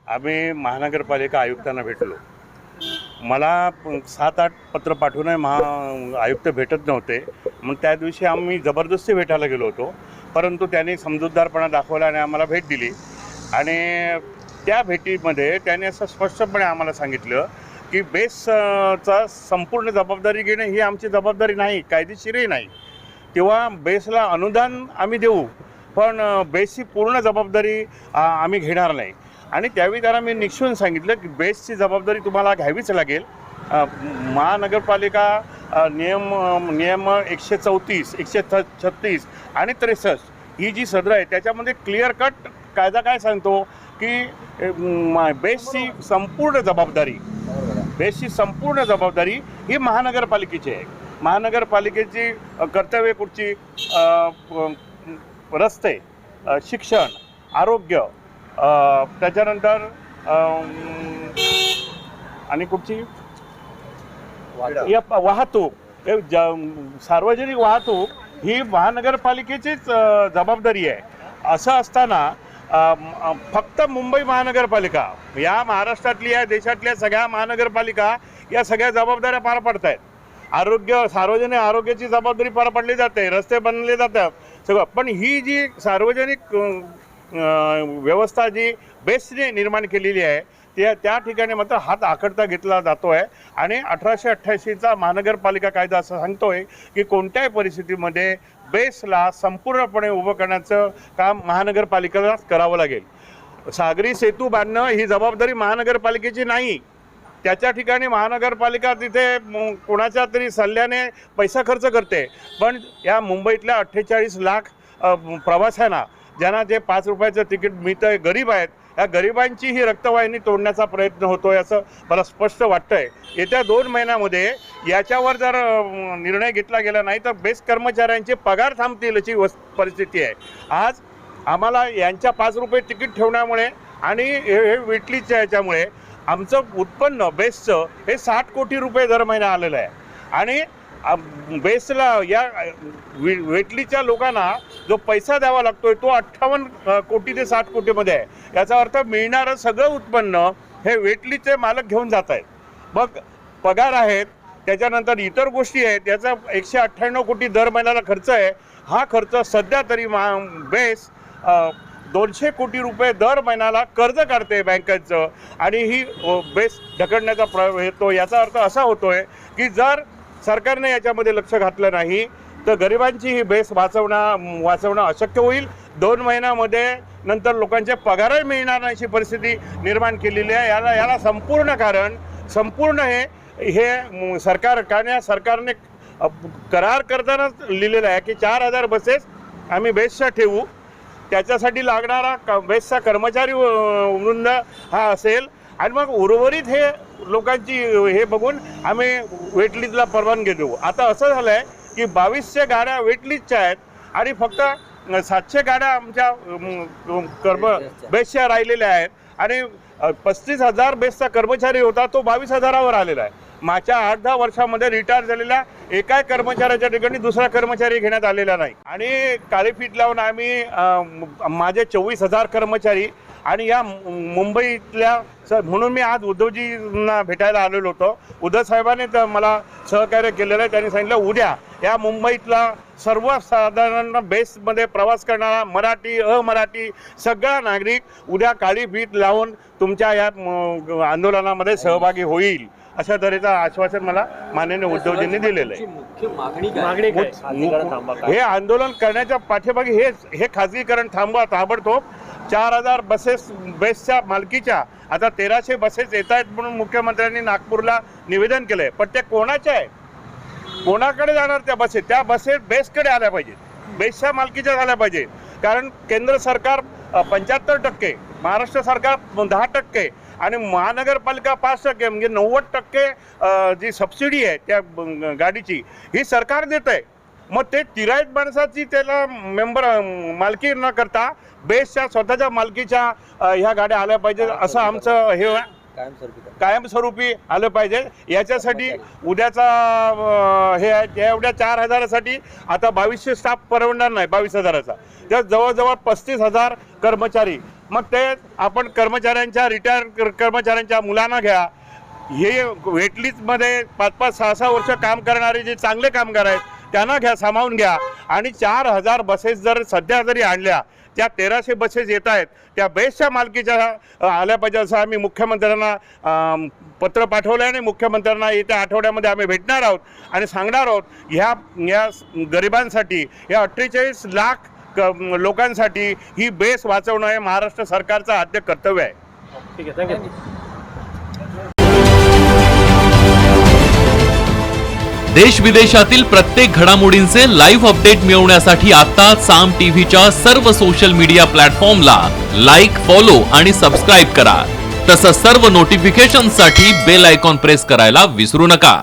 आम्ही महानगरपालिका आयुक्तांना भेटलो. मला 7-8 पत्र पाठवूनही आयुक्त भेटत नव्हते. मग त्या दिवशी आम्ही जबरदस्ती भेटायला गेलो होतो, परंतु त्यांनी समजूतदारपणा दाखवला आणि आम्हाला भेट दिली. आणि त्या भेटीमध्ये त्याने असं स्पष्टपणे आम्हाला सांगितलं की बेसचा संपूर्ण जबाबदारी घेणे ही आमची जबाबदारी नाही, कायदेशीरही नाही. तेव्हा बेसला अनुदान आम्ही देऊ, पण बेसची पूर्ण जबाबदारी आम्ही घेणार नाही. आणि त्यावेळी त्यांना मी निक्षून सांगितलं की बेसची जबाबदारी तुम्हाला घ्यावीच लागेल. महानगरपालिका नियम 134, 136 आणि 63 ही जी सदर आहे त्याच्यामध्ये क्लिअर कट कायदा काय सांगतो की बेसची संपूर्ण जबाबदारी ही महानगरपालिकेची आहे. महानगरपालिकेची कर्तव्य कुठची? रस्ते, शिक्षण, आरोग्य, त्याच्यानंतर आणि कुठची वाहतूक, सार्वजनिक वाहतूक ही महानगरपालिकेचीच जबाबदारी आहे. असं असताना फक्त मुंबई महानगरपालिका, या महाराष्ट्रातली, या देशातल्या सगळ्या महानगरपालिका या सगळ्या जबाबदाऱ्या पार पडत आहेत. सार्वजनिक आरोग्याची जबाबदारी पार पडली जाते, रस्ते बनले जातात सगळं. पण ही जी सार्वजनिक व्यवस्था जी बेसने निर्माण केलेली आहे त्या ठिकाणी मात्र हात आखडता घेतला जातो आहे. आणि 1888चा महानगरपालिका कायदा असं सांगतोय की कोणत्याही परिस्थितीमध्ये बेसला संपूर्णपणे उभं करण्याचं काम महानगरपालिकेला करावं लागेल. सागरी सेतू बांधणं ही जबाबदारी महानगरपालिकेची नाही. त्याच्या ठिकाणी महानगरपालिका तिथे कोणाच्या तरी सल्ल्याने पैसा खर्च करते. पण या मुंबईतल्या 48 लाख प्रवाशांना, ज्यांना जे 5 रुपयाचं तिकीट मिळतं आहे, गरीब आहेत, या गरिबांची ही रक्तवाहिनी तोडण्याचा प्रयत्न होतो आहे असं मला स्पष्ट वाटतं आहे. येत्या 2 महिन्यामध्ये याच्यावर जर निर्णय घेतला गेला नाही तर बेस्ट कर्मचाऱ्यांचे पगार थांबतील अशी परिस्थिती आहे. आज आम्हाला यांच्या 5 रुपये तिकीट ठेवण्यामुळे आणि हे वेटलीच्या याच्यामुळे आमचं उत्पन्न बेसचं हे 60 कोटी रुपये दर महिना आलेलं आहे. आणि बेसला या वेटलीच्या लोकांना जो पैसा द्यावा लागतोय तो 58 कोटी ते 60 कोटीमध्ये आहे. याचा अर्थ मिळणारं सगळं उत्पन्न हे वेटलीचे मालक घेऊन जात आहेत. मग पगार आहेत, त्याच्यानंतर इतर गोष्टी आहेत, याचा 198 कोटी दर महिन्याला खर्च आहे. हा खर्च सध्या तरी बेस 200 कोटी रुपये दर महिन्याला कर्ज काढते बँकेचं. आणि ही बेस ढकलण्याचा येतो. याचा अर्थ असा होतोय की जर सरकारने याच्यामध्ये लक्ष घातलं नाही तर गरिबांची ही बेस वाचवणं अशक्य होईल. 2 महिन्यामध्ये नंतर लोकांचे पगारही मिळणार नाही अशी परिस्थिती निर्माण केलेली आहे. याला संपूर्ण हे सरकारने करार करतानाच लिहिलेलं आहे की 4000 बसेस आम्ही बेसच्या ठेवू. त्याच्यासाठी लागणारा बेसचा कर्मचारी वृंद हा असेल. आणि मग उर्वरित हे लोकांची हे बघून आम्ही वेटलिस्टला परवानगी देऊ. आता असं झालं आहे की 2200 गाड्या वेटलिस्टच्या आहेत आणि फक्त 700 गाड्या आमच्या बेसच्या राहिलेल्या आहेत. आणि 35,000 बेसचा कर्मचारी होता तो 22,000वर आलेला आहे. मागच्या 8-10 वर्षामध्ये रिटायर झालेल्या एकाही कर्मचाऱ्याच्या ठिकाणी दुसरा कर्मचारी घेण्यात आलेला नाही. आणि काळीफीत लावून आम्ही माझे 24,000 कर्मचारी आणि या मुंबईतल्या म्हणून मी आज उद्धवजींना भेटायला आलेलो होतो. उद्धव साहेबांनी तर मला सहकार्य केलेलं आहे. त्यांनी सांगितलं उद्या या मुंबईतला सर्वसाधारण बेसमध्ये प्रवास करणारा मराठी अमराठी सगळा नागरिक उद्या काळी फीत लावून तुमच्या या आंदोलनामध्ये सहभागी होईल अशा तऱ्हेचं आश्वासन मला माननीय उद्धवजींनी दिलेलं आहे. हे आंदोलन करण्याच्या पाठीमागे हे खाजगीकरण थांबवा ताबडतोब. 4000 बसेस बेसच्या मालकीच्या आता 1300 बसेस येत आहेत म्हणून मुख्यमंत्र्यांनी नागपूरला निवेदन केलंय. पण त्या कोणाच्या आहे, कोणाकडे जाणार त्या बसेस? त्या बसेस बेसकडे आल्या पाहिजेत, बेसच्या मालकीच्या झाल्या पाहिजेत. कारण केंद्र सरकार 75%, महाराष्ट्र सरकार 10% आणि महानगरपालिका 5% म्हणजे 90% जी सबसिडी आहे त्या गाडीची ही सरकार देत आहे. मग ते तिराईत माणसाची त्याला मालकी न करता बेसच्या स्वतःच्या मालकीच्या ह्या गाड्या आल्या पाहिजे असं आमचं हे कायमस्वरूपी आलं पाहिजे. याच्यासाठी उद्याचा हे आहे एवढ्या 4000साठी आता 2200 स्टाफ परवडणार नाही 22,000चा. त्या जवळजवळ 35,000 कर्मचारी. मग ते आपण कर्मचाऱ्यांच्या रिटायर कर्मचाऱ्यांच्या मुलांना घ्या, हे वेटलिस्टमध्ये 5-5, 6-6 वर्ष काम करणारे जे चांगले कामगार आहेत त्यांना घ्या, सामावून घ्या. आणि 4000 बसेस जर सध्या जरी आणल्या, त्या 1300 बसेस येत आहेत त्या बेसच्या मालकीच्या आल्या पाहिजे असं आम्ही मुख्यमंत्र्यांना पत्र पाठवलं आहे. आणि मुख्यमंत्र्यांना येत्या आठवड्यामध्ये आम्ही भेटणार आहोत आणि सांगणार आहोत ह्या गरिबांसाठी, या 48 लाख लोकांसाठी ही बेस वाचवणं हे महाराष्ट्र सरकारचं आद्य कर्तव्य आहे. ठीक आहे, थँक्यू. देश विदेशातील प्रत्येक घडामोडींचे लाईव्ह अपडेट मिळवण्यासाठी आता साम टीव्हीच्या सर्व सोशल मीडिया प्लॅटफॉर्मला लाईक, फॉलो आणि सबस्क्राईब करा. तसंच सर्व नोटिफिकेशनसाठी बेल आयकॉन प्रेस करायला विसरू नका.